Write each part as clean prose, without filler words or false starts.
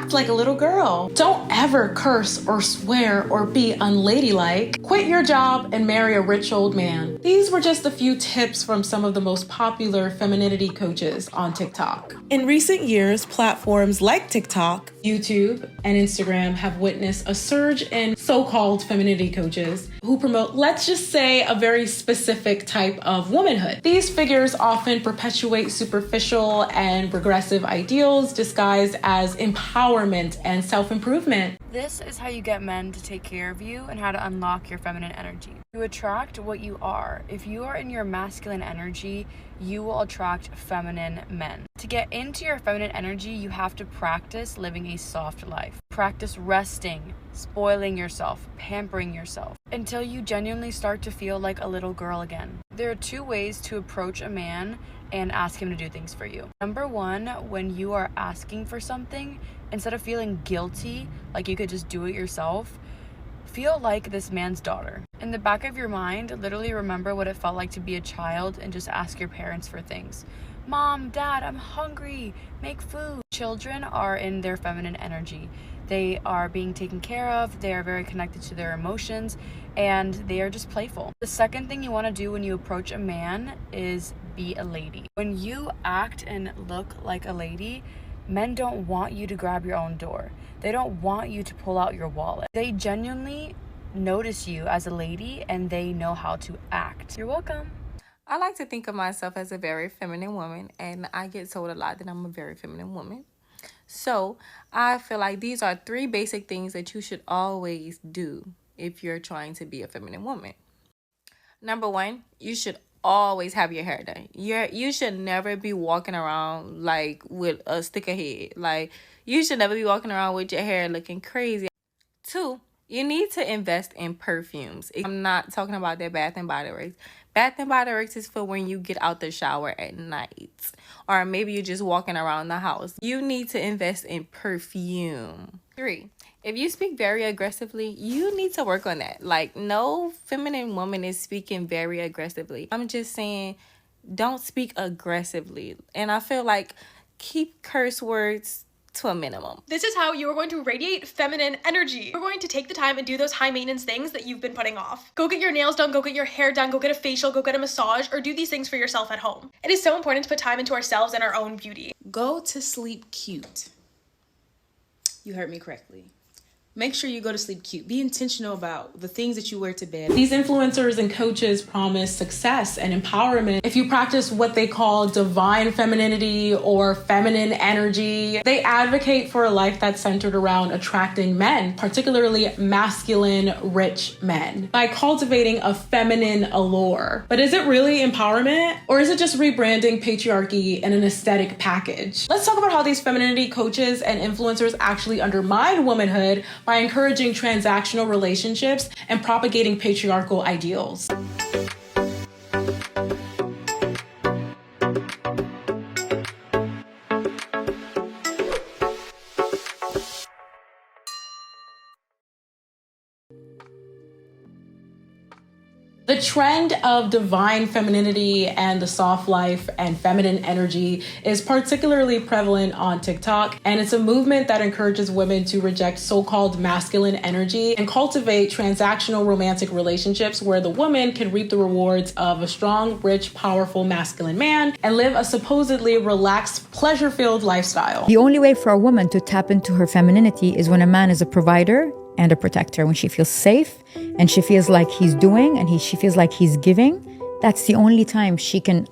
act like a little girl. Don't ever curse or swear or be unladylike. Quit your job and marry a rich old man. These were just a few tips from some of the most popular femininity coaches on TikTok. In recent years, platforms like TikTok, YouTube, and Instagram have witnessed a surge in so-called femininity coaches who promote, let's just say, a very specific type of womanhood. These figures often perpetuate superficial and regressive ideals disguised as empowerment and self-improvement. This is how you get men to take care of you and how to unlock your feminine energy. You attract what you are. If you are in your masculine energy, you will attract feminine men. To get into your feminine energy, you have to practice living a soft life. Practice resting, spoiling yourself, pampering yourself, until you genuinely start to feel like a little girl again. There are two ways to approach a man and ask him to do things for you. Number one, when you are asking for something, instead of feeling guilty, like you could just do it yourself, feel like this man's daughter. In the back of your mind, literally remember what it felt like to be a child and just ask your parents for things. Mom, Dad, I'm hungry, make food. Children are in their feminine energy. They are being taken care of, they are very connected to their emotions, and they are just playful. The second thing you want to do when you approach a man is be a lady. When you act and look like a lady, men don't want you to grab your own door. They don't want you to pull out your wallet. They genuinely notice you as a lady and they know how to act. You're welcome. I like to think of myself as a very feminine woman, and I get told a lot that I'm a very feminine woman. So I feel like these are 3 basic things that you should always do if you're trying to be a feminine woman. Number 1, you should always have your hair done. You should never be walking around like with a stick of head. Like, you should never be walking around with your hair looking crazy. 2, you need to invest in perfumes. I'm not talking about that Bath and Body Works. Bath and Body Works is for when you get out the shower at night, or maybe you're just walking around the house. You need to invest in perfume. 3, if you speak very aggressively, you need to work on that. Like, no feminine woman is speaking very aggressively. I'm just saying, don't speak aggressively. And I feel like keep curse words to a minimum. This is how you are going to radiate feminine energy. You're going to take the time and do those high maintenance things that you've been putting off. Go get your nails done, go get your hair done, go get a facial, go get a massage, or do these things for yourself at home. It is so important to put time into ourselves and our own beauty. Go to sleep cute. You heard me correctly. Make sure you go to sleep cute. Be intentional about the things that you wear to bed. These influencers and coaches promise success and empowerment if you practice what they call divine femininity or feminine energy. They advocate for a life that's centered around attracting men, particularly masculine, rich men, by cultivating a feminine allure. But is it really empowerment, or is it just rebranding patriarchy in an aesthetic package? Let's talk about how these femininity coaches and influencers actually undermine womanhood by encouraging transactional relationships and propagating patriarchal ideals. The trend of divine femininity and the soft life and feminine energy is particularly prevalent on TikTok, and it's a movement that encourages women to reject so-called masculine energy and cultivate transactional romantic relationships where the woman can reap the rewards of a strong, rich, powerful masculine man and live a supposedly relaxed, pleasure-filled lifestyle. The only way for a woman to tap into her femininity is when a man is a provider and a protector. When she feels safe and she feels like he's doing and she feels like he's giving, that's the only time she can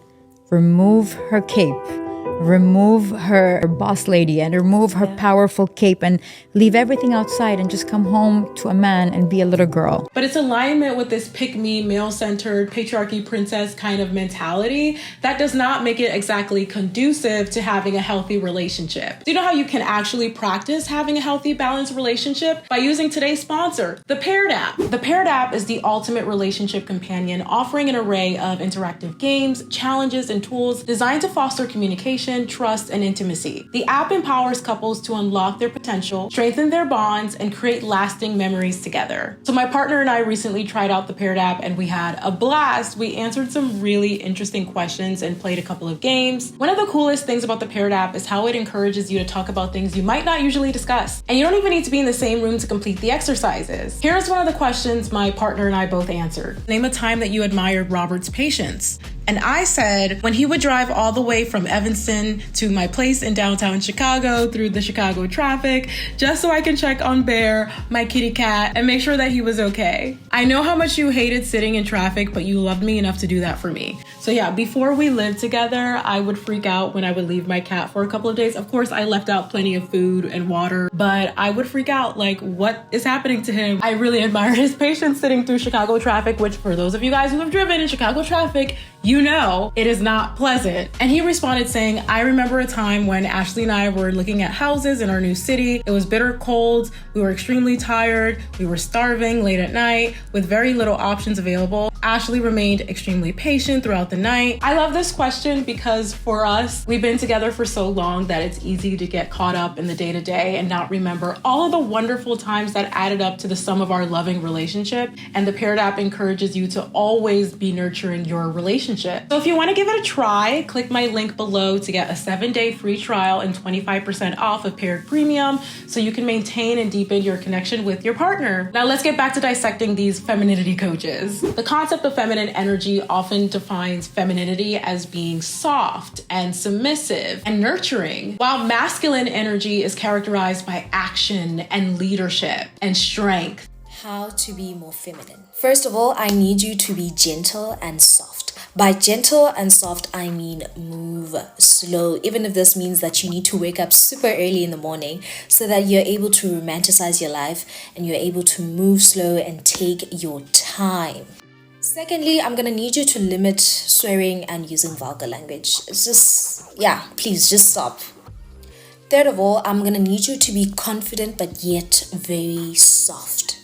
remove her cape, remove her boss lady, and remove her powerful cape and leave everything outside and just come home to a man and be a little girl. But it's alignment with this pick-me, male-centered, patriarchy princess kind of mentality that does not make it exactly conducive to having a healthy relationship. Do you know how you can actually practice having a healthy, balanced relationship? By using today's sponsor, the Paired app. The Paired app is the ultimate relationship companion, offering an array of interactive games, challenges, and tools designed to foster communication, communication, trust, and intimacy. The app empowers couples to unlock their potential, strengthen their bonds, and create lasting memories together. So my partner and I recently tried out the Paired app and we had a blast. We answered some really interesting questions and played a couple of games. One of the coolest things about the Paired app is how it encourages you to talk about things you might not usually discuss. And you don't even need to be in the same room to complete the exercises. Here's one of the questions my partner and I both answered. Name a time that you admired Robert's patience. And I said, when he would drive all the way from Evanston to my place in downtown Chicago through the Chicago traffic, just so I can check on Bear, my kitty cat, and make sure that he was okay. I know how much you hated sitting in traffic, but you loved me enough to do that for me. So yeah, before we lived together, I would freak out when I would leave my cat for a couple of days. Of course, I left out plenty of food and water, but I would freak out, like, what is happening to him? I really admire his patience sitting through Chicago traffic, which for those of you guys who have driven in Chicago traffic, you know it is not pleasant. And he responded saying, I remember a time when Ashley and I were looking at houses in our new city. It was bitter cold. We were extremely tired. We were starving late at night with very little options available. Ashley remained extremely patient throughout the night. I love this question because for us, we've been together for so long that it's easy to get caught up in the day-to-day and not remember all of the wonderful times that added up to the sum of our loving relationship. And the Paired app encourages you to always be nurturing your relationship. So if you want to give it a try, click my link below to get a 7-day free trial and 25% off of Paired Premium so you can maintain and deepen your connection with your partner. Now let's get back to dissecting these femininity coaches. The concept of feminine energy often defines femininity as being soft and submissive and nurturing, while masculine energy is characterized by action and leadership and strength. How to be more feminine. First of all, I need you to be gentle and soft. By gentle and soft, I mean move slow, even if this means that you need to wake up super early in the morning so that you're able to romanticize your life and you're able to move slow and take your time. Secondly, I'm going to need you to limit swearing and using vulgar language. It's just, please just stop. Third of all, I'm going to need you to be confident but yet very soft.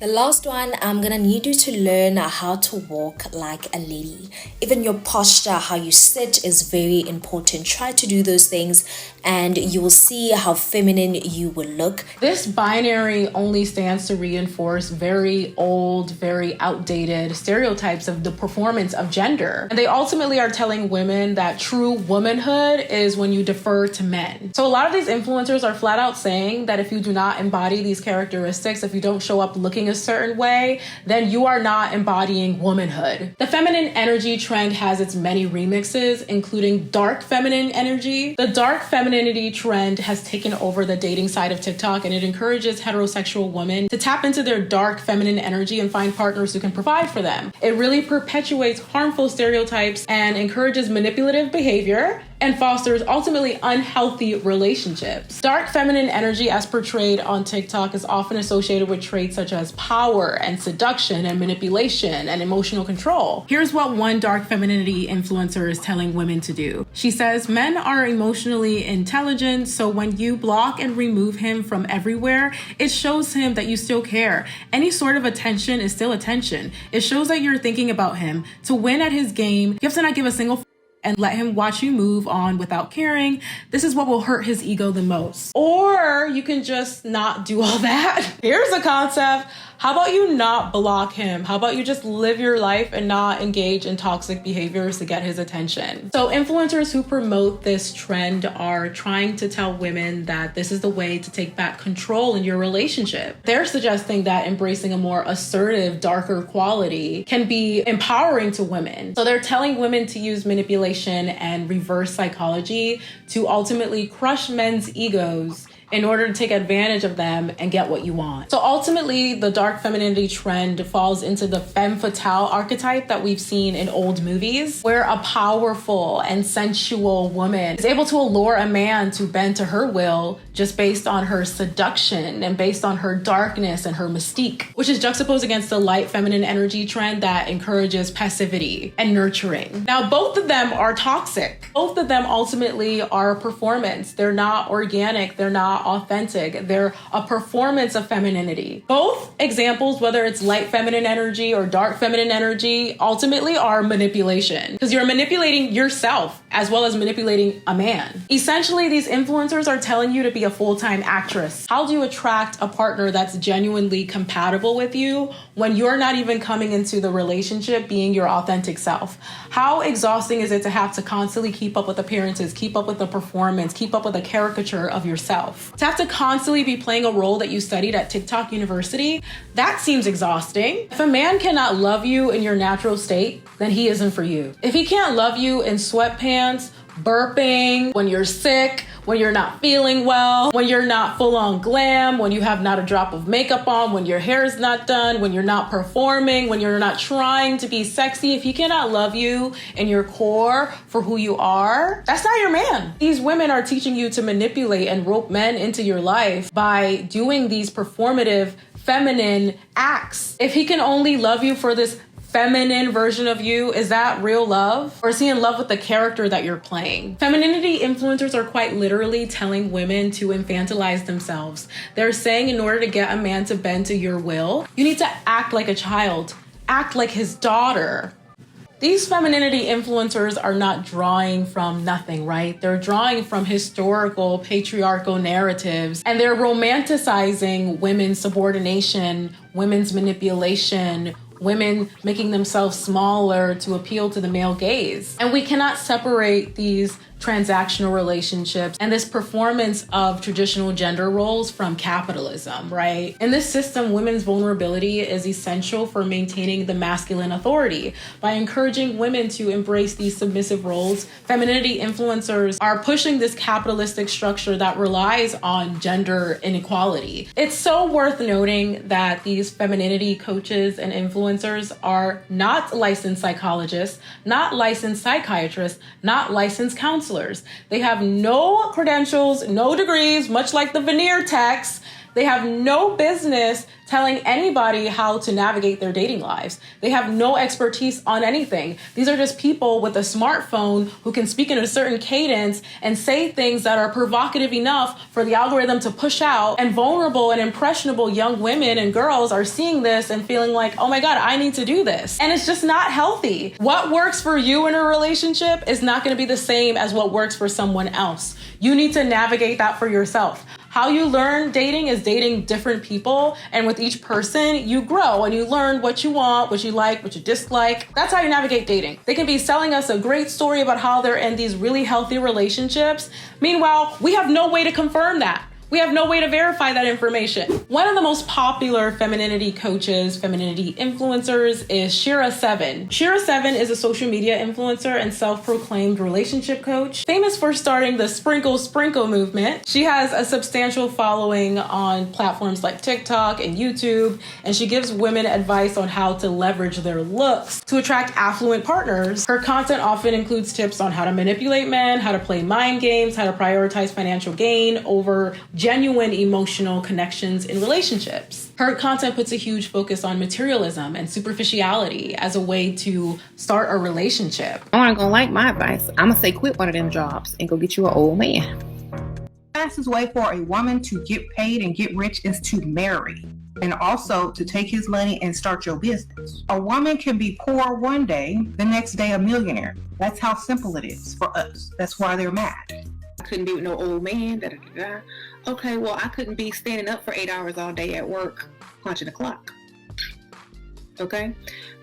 The last one, I'm gonna need you to learn how to walk like a lady. Even your posture, how you sit is very important. Try to do those things and you will see how feminine you will look. This binary only stands to reinforce very old, very outdated stereotypes of the performance of gender. And they ultimately are telling women that true womanhood is when you defer to men. So a lot of these influencers are flat out saying that if you do not embody these characteristics, if you don't show up looking a certain way, then you are not embodying womanhood. The feminine energy trend has its many remixes, including dark feminine energy. The dark femininity trend has taken over the dating side of TikTok, and it encourages heterosexual women to tap into their dark feminine energy and find partners who can provide for them. It really perpetuates harmful stereotypes and encourages manipulative behavior and fosters ultimately unhealthy relationships. Dark feminine energy, as portrayed on TikTok, is often associated with traits such as power and seduction and manipulation and emotional control. Here's what one dark femininity influencer is telling women to do. She says, men are emotionally intelligent, so when you block and remove him from everywhere, it shows him that you still care. Any sort of attention is still attention. It shows that you're thinking about him. To win at his game, you have to not give a single and let him watch you move on without caring. This is what will hurt his ego the most. Or you can just not do all that. Here's a concept. How about you not block him? How about you just live your life and not engage in toxic behaviors to get his attention? So influencers who promote this trend are trying to tell women that this is the way to take back control in your relationship. They're suggesting that embracing a more assertive, darker quality can be empowering to women. So they're telling women to use manipulation and reverse psychology to ultimately crush men's egos in order to take advantage of them and get what you want. So ultimately, the dark femininity trend falls into the femme fatale archetype that we've seen in old movies, where a powerful and sensual woman is able to allure a man to bend to her will just based on her seduction and based on her darkness and her mystique, which is juxtaposed against the light feminine energy trend that encourages passivity and nurturing. Now, both of them are toxic. Both of them ultimately are a performance. They're not organic. They're not not authentic. They're a performance of femininity. Both examples, whether it's light feminine energy or dark feminine energy, ultimately are manipulation, because you're manipulating yourself as well as manipulating a man. Essentially, these influencers are telling you to be a full-time actress. How do you attract a partner that's genuinely compatible with you when you're not even coming into the relationship being your authentic self? How exhausting is it to have to constantly keep up with appearances, keep up with the performance, keep up with a caricature of yourself? To have to constantly be playing a role that you studied at TikTok University, that seems exhausting. If a man cannot love you in your natural state, then he isn't for you. If he can't love you in sweatpants, burping, when you're sick, when you're not feeling well, when you're not full on glam, when you have not a drop of makeup on, when your hair is not done, when you're not performing, when you're not trying to be sexy, if he cannot love you in your core for who you are, that's not your man. These women are teaching you to manipulate and rope men into your life by doing these performative feminine acts. If he can only love you for this feminine version of you, is that real love? Or is he in love with the character that you're playing? Femininity influencers are quite literally telling women to infantilize themselves. They're saying in order to get a man to bend to your will, you need to act like a child, act like his daughter. These femininity influencers are not drawing from nothing, right? They're drawing from historical patriarchal narratives, and they're romanticizing women's subordination, women's manipulation, women making themselves smaller to appeal to the male gaze. And we cannot separate these transactional relationships and this performance of traditional gender roles from capitalism, right? In this system, women's vulnerability is essential for maintaining the masculine authority. By encouraging women to embrace these submissive roles, femininity influencers are pushing this capitalistic structure that relies on gender inequality. It's so worth noting that these femininity coaches and influencers are not licensed psychologists, not licensed psychiatrists, not licensed counselors. They have no credentials, no degrees, much like the veneer techs. They have no business telling anybody how to navigate their dating lives. They have no expertise on anything. These are just people with a smartphone who can speak in a certain cadence and say things that are provocative enough for the algorithm to push out. And vulnerable and impressionable young women and girls are seeing this and feeling like, oh my God, I need to do this. And it's just not healthy. What works for you in a relationship is not going to be the same as what works for someone else. You need to navigate that for yourself. How you learn dating is dating different people, and with each person, you grow and you learn what you want, what you like, what you dislike. That's how you navigate dating. They can be selling us a great story about how they're in these really healthy relationships. Meanwhile, we have no way to confirm that. We have no way to verify that information. One of the most popular femininity coaches, femininity influencers is SheraSeven. SheraSeven is a social media influencer and self-proclaimed relationship coach, famous for starting the Sprinkle Sprinkle movement. She has a substantial following on platforms like TikTok and YouTube, and she gives women advice on how to leverage their looks to attract affluent partners. Her content often includes tips on how to manipulate men, how to play mind games, how to prioritize financial gain over genuine emotional connections in relationships. Her content puts a huge focus on materialism and superficiality as a way to start a relationship. I ain't gonna like my advice. I'm gonna say quit one of them jobs and go get you an old man. The fastest way for a woman to get paid and get rich is to marry, and also to take his money and start your business. A woman can be poor one day, the next day a millionaire. That's how simple it is for us. That's why they're mad. I couldn't be with no old man. Okay, well, I couldn't be standing up for 8 hours all day at work, punching the clock. Okay?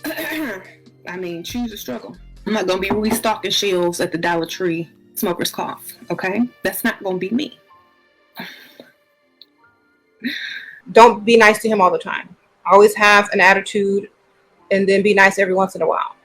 I mean, choose a struggle. I'm not going to be restocking shelves at the Dollar Tree Smoker's Cough. Okay? That's not going to be me. Don't be nice to him all the time. Always have an attitude and then be nice every once in a while.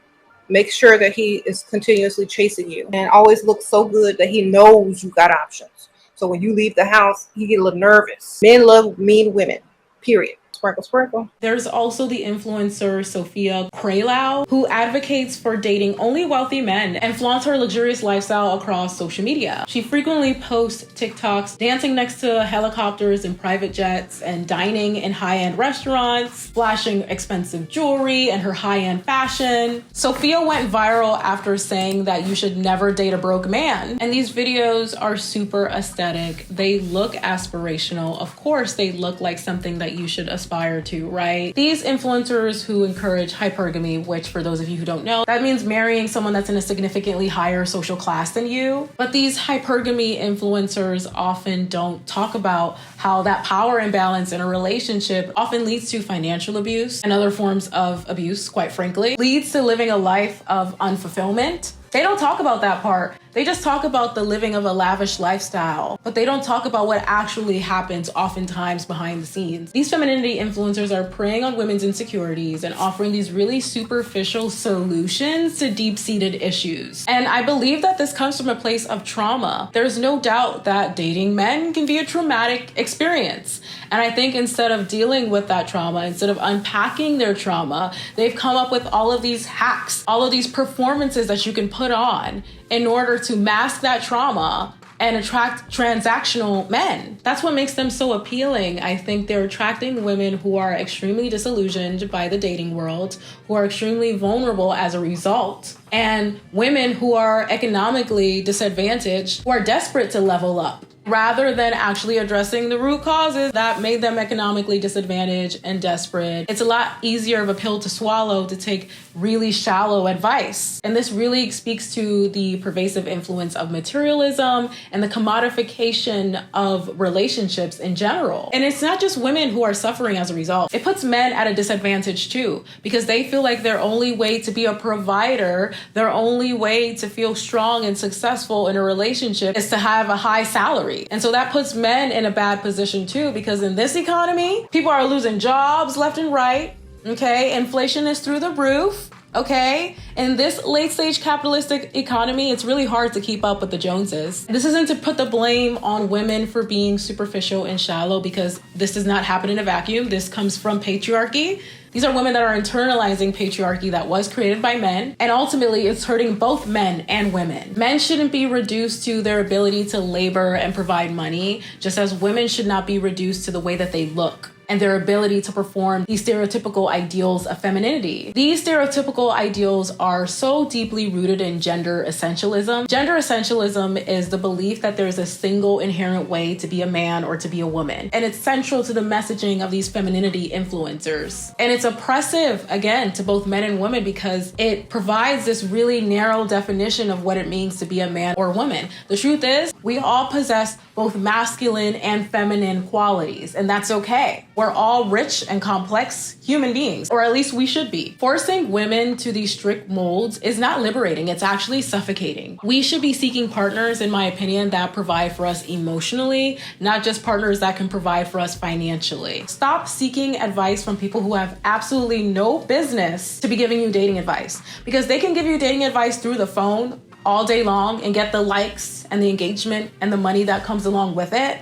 Make sure that he is continuously chasing you and always look so good that he knows you got options. So when you leave the house, he get a little nervous. Men love mean women, period. Sprinkle, sprinkle. There's also the influencer Sophia Kraylau, who advocates for dating only wealthy men and flaunts her luxurious lifestyle across social media. She frequently posts TikToks dancing next to helicopters and private jets and dining in high-end restaurants, flashing expensive jewelry and her high-end fashion. Sophia went viral after saying that you should never date a broke man. And these videos are super aesthetic. They look aspirational. Of course, they look like something that you should aspire to, right? These influencers who encourage hypergamy, which for those of you who don't know, that means marrying someone that's in a significantly higher social class than you. But these hypergamy influencers often don't talk about how that power imbalance in a relationship often leads to financial abuse and other forms of abuse, quite frankly, leads to living a life of unfulfillment. They don't talk about that part. They just talk about the living of a lavish lifestyle, but they don't talk about what actually happens oftentimes behind the scenes. These femininity influencers are preying on women's insecurities and offering these really superficial solutions to deep-seated issues. And I believe that this comes from a place of trauma. There's no doubt that dating men can be a traumatic experience. And I think instead of dealing with that trauma, instead of unpacking their trauma, they've come up with all of these hacks, all of these performances that you can put on in order to mask that trauma and attract transactional men. That's what makes them so appealing. I think they're attracting women who are extremely disillusioned by the dating world, who are extremely vulnerable as a result, and women who are economically disadvantaged, who are desperate to level up, rather than actually addressing the root causes that made them economically disadvantaged and desperate. It's a lot easier of a pill to swallow to take really shallow advice. And this really speaks to the pervasive influence of materialism and the commodification of relationships in general. And it's not just women who are suffering as a result. It puts men at a disadvantage too, because they feel like their only way to be a provider, their only way to feel strong and successful in a relationship is to have a high salary. And so that puts men in a bad position too, because in this economy, people are losing jobs left and right. Okay, inflation is through the roof. Okay, in this late stage capitalistic economy, it's really hard to keep up with the Joneses. This isn't to put the blame on women for being superficial and shallow, because this does not happen in a vacuum. This comes from patriarchy. These are women that are internalizing patriarchy that was created by men, and ultimately it's hurting both men and women. Men shouldn't be reduced to their ability to labor and provide money, just as women should not be reduced to the way that they look and their ability to perform these stereotypical ideals of femininity. These stereotypical ideals are so deeply rooted in gender essentialism. Gender essentialism is the belief that there's a single inherent way to be a man or to be a woman. And it's central to the messaging of these femininity influencers. And it's oppressive, again, to both men and women, because it provides this really narrow definition of what it means to be a man or woman. The truth is, we all possess both masculine and feminine qualities, and that's okay. We're all rich and complex human beings, or at least we should be. Forcing women to these strict molds is not liberating, it's actually suffocating. We should be seeking partners, in my opinion, that provide for us emotionally, not just partners that can provide for us financially. Stop seeking advice from people who have absolutely no business to be giving you dating advice, because they can give you dating advice through the phone all day long and get the likes and the engagement and the money that comes along with it.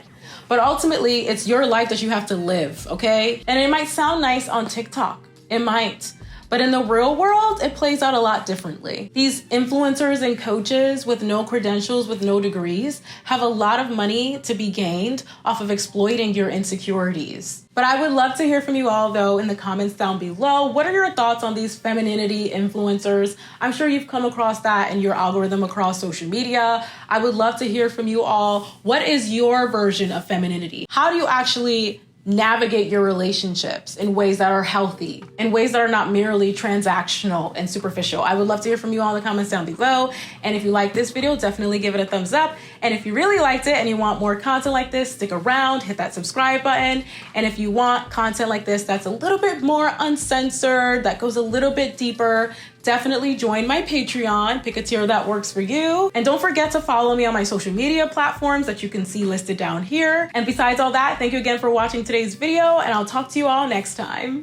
But ultimately, it's your life that you have to live, okay? And it might sound nice on TikTok. It might. But in the real world, it plays out a lot differently. These influencers and coaches with no credentials, with no degrees, have a lot of money to be gained off of exploiting your insecurities. But I would love to hear from you all, though, in the comments down below. What are your thoughts on these femininity influencers? I'm sure you've come across that in your algorithm across social media. I would love to hear from you all. What is your version of femininity? How do you actually navigate your relationships in ways that are healthy, in ways that are not merely transactional and superficial? I would love to hear from you all in the comments down below. And if you like this video, definitely give it a thumbs up. And if you really liked it and you want more content like this, stick around, hit that subscribe button. And if you want content like this that's a little bit more uncensored, that goes a little bit deeper, definitely join my Patreon. Pick a tier that works for you. And don't forget to follow me on my social media platforms that you can see listed down here. And besides all that, thank you again for watching today's video, and I'll talk to you all next time.